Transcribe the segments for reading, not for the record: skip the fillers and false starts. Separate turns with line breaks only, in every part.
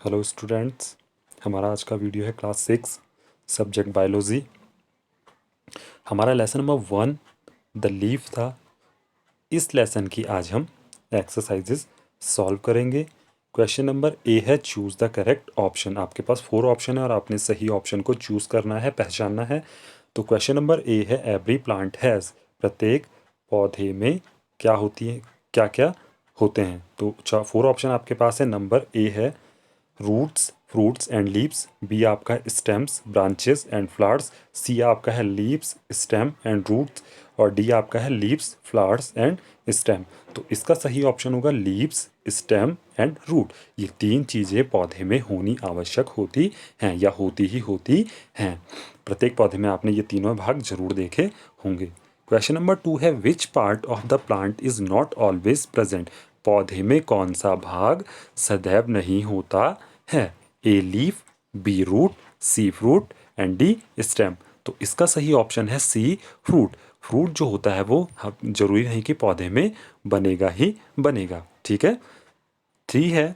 Hello students, हमारा आज का वीडियो है क्लास 6 सब्जेक्ट बायोलॉजी। हमारा लेसन नंबर 1 द लीफ था। इस लेसन की आज हम एक्सरसाइजेस सॉल्व करेंगे। क्वेश्चन नंबर ए है चूज़ द करेक्ट ऑप्शन। आपके पास 4 ऑप्शन है और आपने सही ऑप्शन को चूज़ करना है, पहचानना है। तो क्वेश्चन नंबर ए है एवरी प्लांट हैज़। प्रत्येक पौधे में क्या होती है, क्या क्या होते हैं। तो 4 ऑप्शन आपके पास है। नंबर ए है roots, fruits and leaves. B आपका है stems, branches and flowers. C आपका है लीव्स, स्टेम एंड रूट्स। और डी आपका है लीव्स, फ्लावर्स एंड स्टेम। तो इसका सही ऑप्शन होगा लीव्स, स्टेम एंड रूट। ये 3 चीज़ें पौधे में होनी आवश्यक होती हैं या होती ही होती हैं। प्रत्येक पौधे में आपने ये तीनों भाग जरूर देखे होंगे। क्वेश्चन नंबर 2 है which part of the plant is not always present. पौधे में कौन सा भाग सदैव नहीं होता है। A leaf, b root, c fruit and d stem. तो इसका सही ऑप्शन है सी फ्रूट। फ्रूट जो होता है वो जरूरी नहीं कि पौधे में बनेगा ही बनेगा। ठीक है। 3 है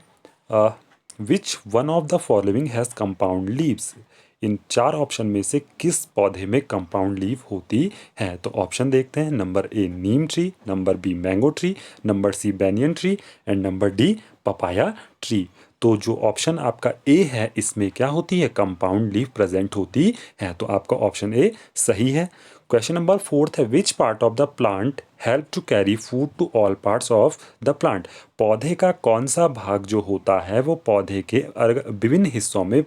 which one of the following has compound leaves. In 4 option में से किस पौधे में कंपाउंड लीव होती है। तो ऑप्शन देखते हैं। Number a neem tree, number b mango tree, number c banyan tree and number d papaya tree. तो जो ऑप्शन आपका ए है इसमें क्या होती है, कंपाउंड लीव प्रेजेंट होती है। तो आपका ऑप्शन ए सही है। क्वेश्चन नंबर 4 है which part of the plant help to carry food to all parts of the plant. पौधे का कौन सा भाग जो होता है वो पौधे के विभिन्न हिस्सों में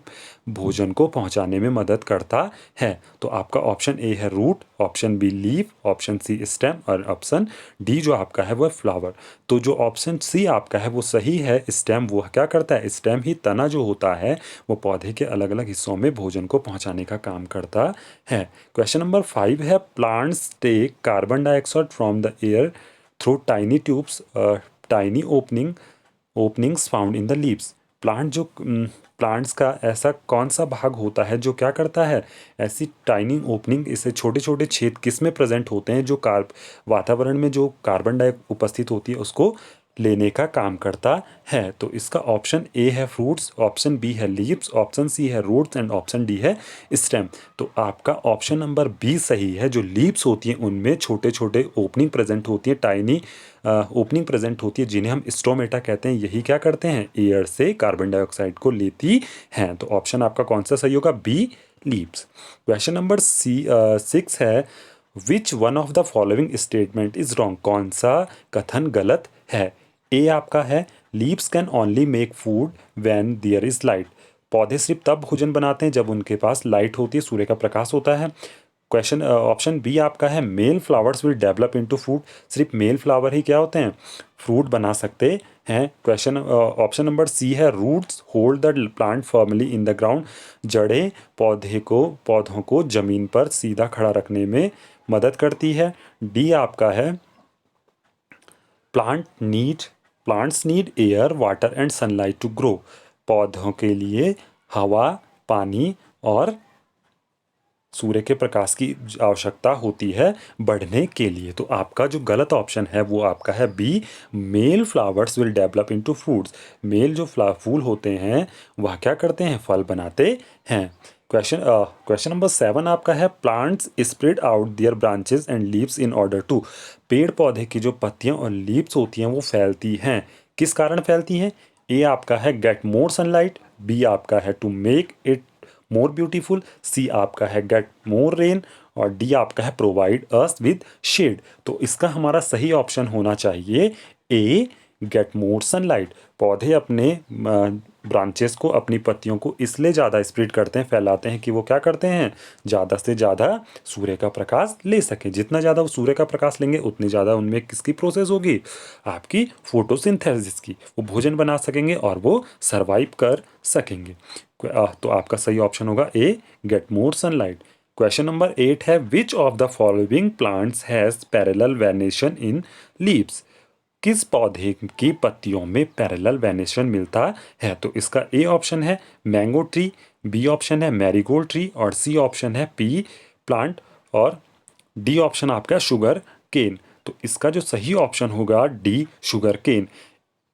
भोजन को पहुंचाने में मदद करता है। तो आपका ऑप्शन ए है root, option b leaf, option c stem और ऑप्शन डी जो आपका है वो फ्लावर। तो जो ऑप्शन सी आपका है वो सही है। स्टेम वो क्या करता है, स्टेम ही तना जो होता है वो पौधे के अलग अलग हिस्सों में भोजन को पहुंचाने का काम करता है। क्वेश्चन नंबर 5 है plants take carbon dioxide from the air through tiny tubes, tiny openings found in the leaves. Plants का ऐसा कौन सा भाग होता है जो क्या करता है, ऐसी टाइनी ओपनिंग, इसे छोटे छोटे छेद किस में प्रेजेंट होते हैं जो वातावरण में जो कार्बन डाइऑक्साइड उपस्थित होती है उसको लेने का काम करता है। तो इसका ऑप्शन ए है फ्रूट्स, ऑप्शन बी है लीव्स, ऑप्शन सी है रूट्स एंड ऑप्शन डी है स्टेम। तो आपका ऑप्शन नंबर बी सही है। जो लीव्स होती हैं उनमें छोटे छोटे ओपनिंग प्रेजेंट होती है, टाइनी ओपनिंग प्रेजेंट होती है जिन्हें हम स्ट्रोमेटा कहते हैं। यही क्या करते हैं, एयर से कार्बन डाइऑक्साइड को लेती हैं। तो ऑप्शन आपका कौन सा सही होगा, बी लीव्स। क्वेश्चन नंबर 6 है which one of the following statement is wrong. कौन सा कथन गलत है। ए आपका है leaves can only make food when there is light. पौधे सिर्फ तब भोजन बनाते हैं जब उनके पास लाइट होती है, सूर्य का प्रकाश होता है। क्वेश्चन ऑप्शन बी आपका है mail flowers will develop into fruit. सिर्फ मेल फ्लावर ही क्या होते हैं, फ्रूट बना सकते हैं। क्वेश्चन ऑप्शन नंबर सी है roots hold the plant firmly in the ground. जड़ें पौधों को जमीन पर सीधा खड़ा रखने में मदद करती है। डी आपका है plant need plants need air water and sunlight to grow. पौधों के लिए हवा, पानी और सूर्य के प्रकाश की आवश्यकता होती है बढ़ने के लिए। तो आपका जो गलत ऑप्शन है वो आपका है b male flowers will develop into fruits. Male जो फूल होते हैं वह क्या करते हैं, फल बनाते हैं। क्वेश्चन नंबर 7 आपका है plants spread out their branches and leaves in order to. पेड़ पौधे की जो पत्तियां और लीव्स होती हैं वो फैलती हैं, किस कारण फैलती हैं। ए आपका है गेट मोर सनलाइट, बी आपका है to make it more beautiful, C आपका है गेट मोर रेन और डी आपका है प्रोवाइड अस विद शेड। तो इसका हमारा सही ऑप्शन होना चाहिए ए गेट मोर सनलाइट। पौधे अपने ब्रांचेस को, अपनी पत्तियों को इसलिए ज़्यादा स्प्रेड करते हैं, फैलाते हैं कि वो क्या करते हैं, ज़्यादा से ज़्यादा सूर्य का प्रकाश ले सकें। जितना ज़्यादा वो सूर्य का प्रकाश लेंगे उतनी ज़्यादा उनमें किसकी प्रोसेस होगी, आपकी फोटोसिंथेसिस की। वो भोजन बना सकेंगे और वो सरवाइव कर सकेंगे। तो आपका सही ऑप्शन होगा A get more sunlight. Question number 8 है which of the following plants has parallel venation in leaves. किस पौधे की पत्तियों में पैरेलल वेनेशन मिलता है। तो इसका ए ऑप्शन है मैंगो ट्री, बी ऑप्शन है मैरीगोल्ड ट्री और सी ऑप्शन है पी प्लांट और डी ऑप्शन आपका शुगर केन। तो इसका जो सही ऑप्शन होगा d sugar cane.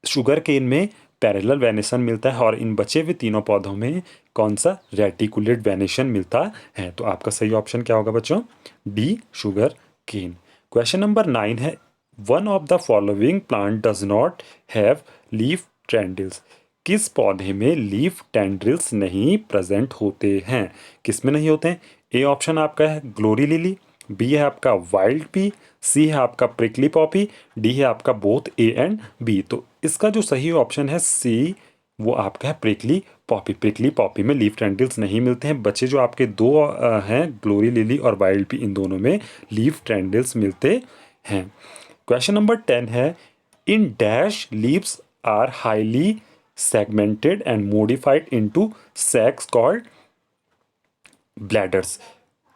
Sugar cane में पैरेलल वेनेशन मिलता है और इन बचे हुए तीनों पौधों में कौन सा रेटिकुलेट वेनेशन मिलता है। तो आपका सही ऑप्शन क्या होगा बच्चों, d sugar cane. Question number 9 है one of the following plant does not have leaf tendrils. किस पौधे में लीफ टेंड्रिल्स नहीं प्रेजेंट होते हैं, किस में नहीं होते हैं। ए ऑप्शन आपका है ग्लोरी लिली, बी है आपका वाइल्ड पी, सी है आपका प्रिकली पॉपी, डी है आपका बोथ ए एंड बी। तो इसका जो सही ऑप्शन है सी, वो आपका है प्रिकली पॉपी। प्रिकली पॉपी में लीफ टेंड्रिल्स नहीं मिलते हैं। बच्चे जो आपके दो हैं ग्लोरी लिली और वाइल्ड पी, इन दोनों में लीफ टेंड्रिल्स मिलते हैं। क्वेश्चन नंबर 10 है in dash leaves are highly segmented and modified into sacs called bladders।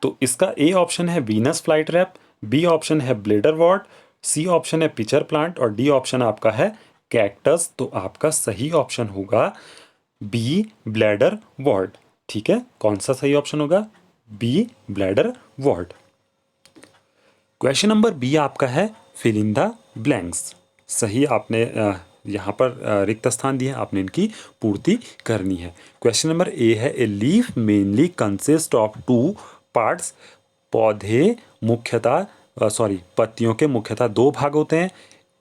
तो इसका ए ऑप्शन है Venus fly trap, b option है ब्लेडर वॉर्ड, सी ऑप्शन है पिचर प्लांट और डी ऑप्शन आपका है कैक्टस। तो आपका सही ऑप्शन होगा बी ब्लैडर वॉर्ड। ठीक है, कौन सा सही ऑप्शन होगा, b bladderwort. Question number b आपका है फिल इन द ब्लैंक्स। सही आपने यहाँ पर रिक्त स्थान दिए हैं, आपने इनकी पूर्ति करनी है। क्वेश्चन नंबर ए है a leaf mainly consist of two parts. पौधे मुख्यतः पत्तियों के मुख्यतः दो भाग होते हैं,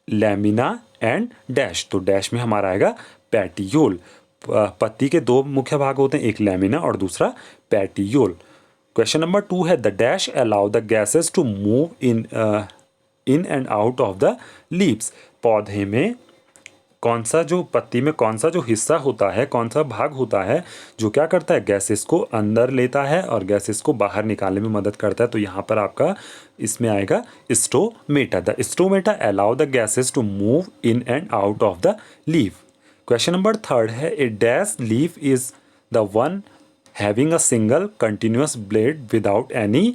लैमिना एंड डैश। तो डैश में हमारा आएगा पैटियोल। पत्ती के दो मुख्य भाग होते हैं, एक लैमिना और दूसरा पैटियोल। क्वेश्चन नंबर 2 है the dash allow the gases to move in and out of the leaves. पौधे में कौन सा जो पत्ती में कौन सा जो हिस्सा होता है, कौन सा भाग होता है जो क्या करता है, गैसेस को अंदर लेता है और गैसेस को बाहर निकालने में मदद करता है। तो यहाँ पर आपका इसमें आएगा stomata. The stomata allow the gases to move in and out of the leaf. Question number 3 है A dash leaf is the one having a single continuous blade without any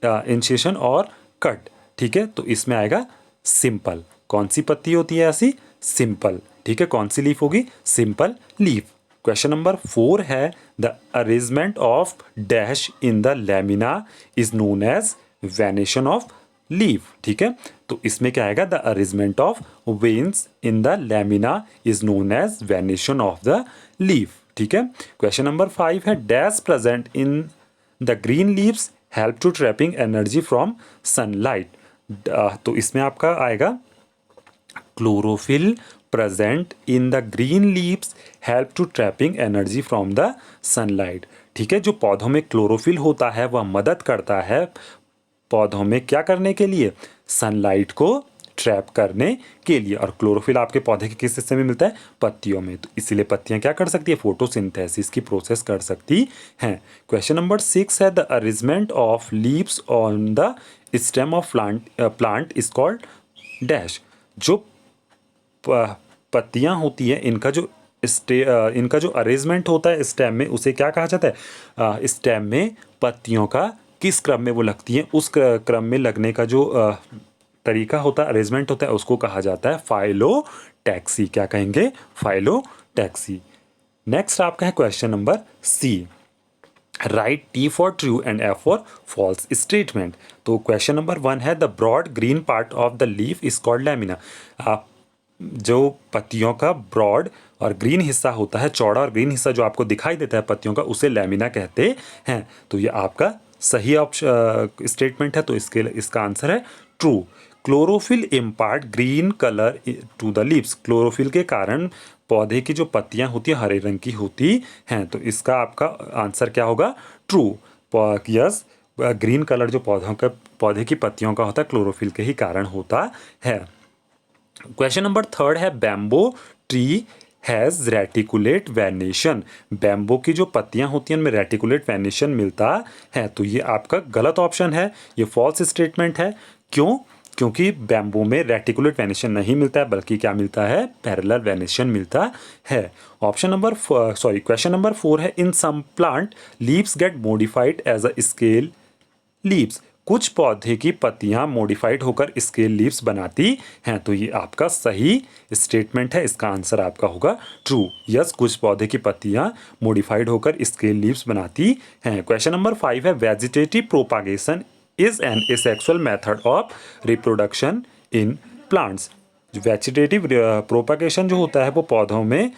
incision और कट। ठीक है, तो इसमें आएगा simple. कौन सी पत्ती होती है ऐसी, सिंपल। ठीक है, कौन सी लीफ होगी, सिंपल लीफ। क्वेश्चन नंबर 4 है the arrangement of dash in the lamina is known as venation of leaf. ठीक है, तो इसमें क्या आएगा, the arrangement of veins in the lamina is known as venation of the leaf. ठीक है, question number 5 है dash present in the green leaves help to trapping energy from sunlight. तो इसमें आपका आएगा chlorophyll present in the green leaves help to trapping energy from the sunlight. ठीक है, जो पौधों में क्लोरोफिल होता है वह मदद करता है पौधों में क्या करने के लिए, सनलाइट को ट्रैप करने के लिए। और क्लोरोफिल आपके पौधे के किस हिस्से में मिलता है, पत्तियों में। तो इसीलिए पत्तियां क्या कर सकती है, फोटोसिंथेसिस की प्रोसेस कर सकती हैं। क्वेश्चन नंबर 6 है the arrangement of leaves on the stem of plant is called dash. जो पत्तियां होती है इनका जो अरेंजमेंट होता है स्टेम में, उसे क्या कहा जाता है, स्टेम में पत्तियों का किस क्रम में वो लगती हैं, उस क्रम में लगने का जो तरीका होता है, अरेंजमेंट होता है, उसको कहा जाता है फाइलोटैक्सी। क्या कहेंगे, फाइलोटैक्सी। नेक्स्ट आपका है question number c, write t for true and f for false statement. तो क्वेश्चन नंबर 1 है the broad green part of the leaf is called lamina. जो पत्तियों का ब्रॉड और ग्रीन हिस्सा होता है, चौड़ा और ग्रीन हिस्सा जो आपको दिखाई देता है पत्तियों का, उसे लैमिना कहते हैं। तो ये आपका सही ऑप्शन स्टेटमेंट है, तो इसका आंसर है true. Chlorophyll impart green colour to the leaves. Chlorophyll के कारण पौधे की जो पत्तियां होती हैं हरे रंग की होती हैं। तो इसका आपका आंसर क्या होगा, ट्रू। यस, ग्रीन कलर जो पौधे की पत्तियों का होता है क्लोरोफिल के ही कारण होता है। क्वेश्चन नंबर 3 है bamboo tree has reticulate venation. Bamboo की जो पत्तियां होती हैं उनमें रेटिकुलेट वेनेशन मिलता है। तो ये आपका गलत ऑप्शन है, ये फॉल्स स्टेटमेंट है। क्यों, क्योंकि बैम्बो में रेटिकुलेट वेनेशन नहीं मिलता है, बल्कि क्या मिलता है, पैरेलल वेनेशन मिलता है। क्वेश्चन नंबर 4 है in some plant leaves get modified as a scale leaves. कुछ पौधे की पत्तियां मॉडिफाइड होकर स्केल लीव्स बनाती हैं। तो ये आपका सही स्टेटमेंट है, इसका आंसर आपका होगा ट्रू। यस, कुछ पौधे की पत्तियां मॉडिफाइड होकर स्केल लीव्स बनाती हैं। क्वेश्चन नंबर 5 है vegetative propagation is an asexual method of reproduction in plants. Vegetative propagation जो होता है वो पौधों में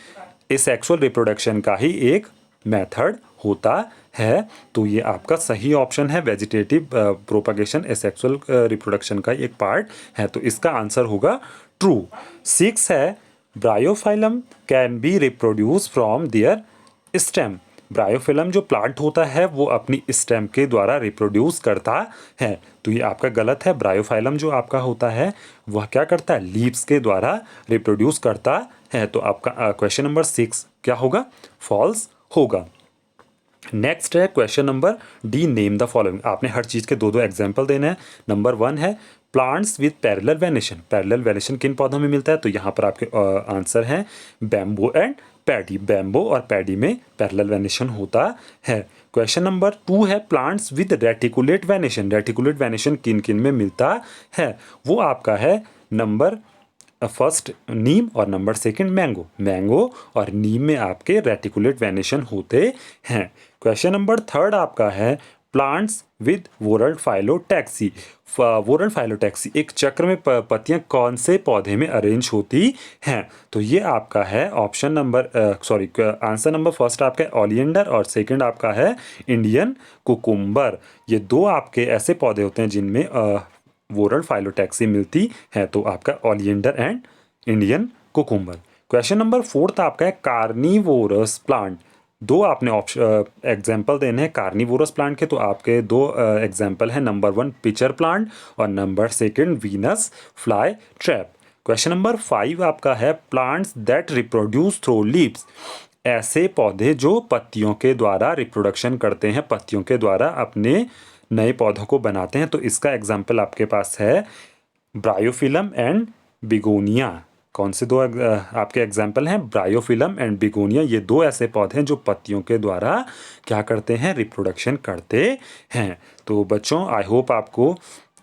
एसेक्सुअल रिप्रोडक्शन का ही एक मेथड होता है। तो ये आपका सही ऑप्शन है, वेजिटेटिव प्रोपगेशन एसेक्सुअल रिप्रोडक्शन का एक पार्ट है, तो इसका आंसर होगा ट्रू। 6 है Bryophyllum can be reproduce from there stem. Bryophyllum जो प्लांट होता है वो अपनी स्टेम के द्वारा रिप्रोड्यूस करता है, तो ये आपका गलत है। ब्रायोफाइलम जो आपका होता है वह क्या करता है, लीव्स के द्वारा रिप्रोड्यूस करता है। तो आपका क्वेश्चन नंबर 6 क्या होगा, फॉल्स होगा। नेक्स्ट है question number D, name the following. आपने हर चीज़ के दो दो एग्जाम्पल देने हैं। नंबर 1 है plants with parallel venation. Parallel venation किन पौधों में मिलता है, तो यहाँ पर आपके आंसर हैं बैम्बू एंड पैडी। बैम्बो और पैडी में पैरेलल वेनेशन होता है। क्वेश्चन नंबर 2 है plants with reticulate venation. Reticulate venation किन किन में मिलता है, वो आपका है नंबर फर्स्ट नीम और नंबर सेकंड मैंगो। मैंगो और नीम में आपके रेटिकुलेट वेनेशन होते हैं। क्वेश्चन नंबर 3 आपका है plants with whorl phyllotaxy. Whorl phyllotaxy एक चक्र में पत्तियां कौन से पौधे में अरेंज होती हैं, तो ये आपका है option number answer number first आपका है ओलियंडर और सेकंड आपका है इंडियन कुकुम्बर। ये दो आपके ऐसे पौधे होते हैं जिनमें वोरल फाइलोटैक्सी मिलती है, तो आपका oleander and Indian cucumber. Question number 4 आपका है कार्निवोरस प्लांट। दो आपने एग्जाम्पल देने हैं कार्निवोरस प्लांट के, तो आपके दो एग्जाम्पल हैं, नंबर 1 पिचर प्लांट और number second Venus fly trap. Question number 5 आपका है plants that reproduce through leaves. ऐसे पौधे जो पत्तियों के द्वारा रिप्रोडक्शन करते हैं, पत्तियों के द्वारा अपने नए पौधों को बनाते हैं, तो इसका एग्जाम्पल आपके पास है ब्रायोफिलम एंड बिगोनिया। कौन से दो आपके एग्जाम्पल हैं, ब्रायोफिलम एंड बिगोनिया। ये दो ऐसे पौधे हैं जो पत्तियों के द्वारा क्या करते हैं, रिप्रोडक्शन करते हैं। तो बच्चों आई होप आपको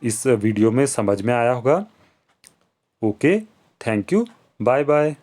इस वीडियो में समझ में आया होगा। Okay, thank you, bye bye.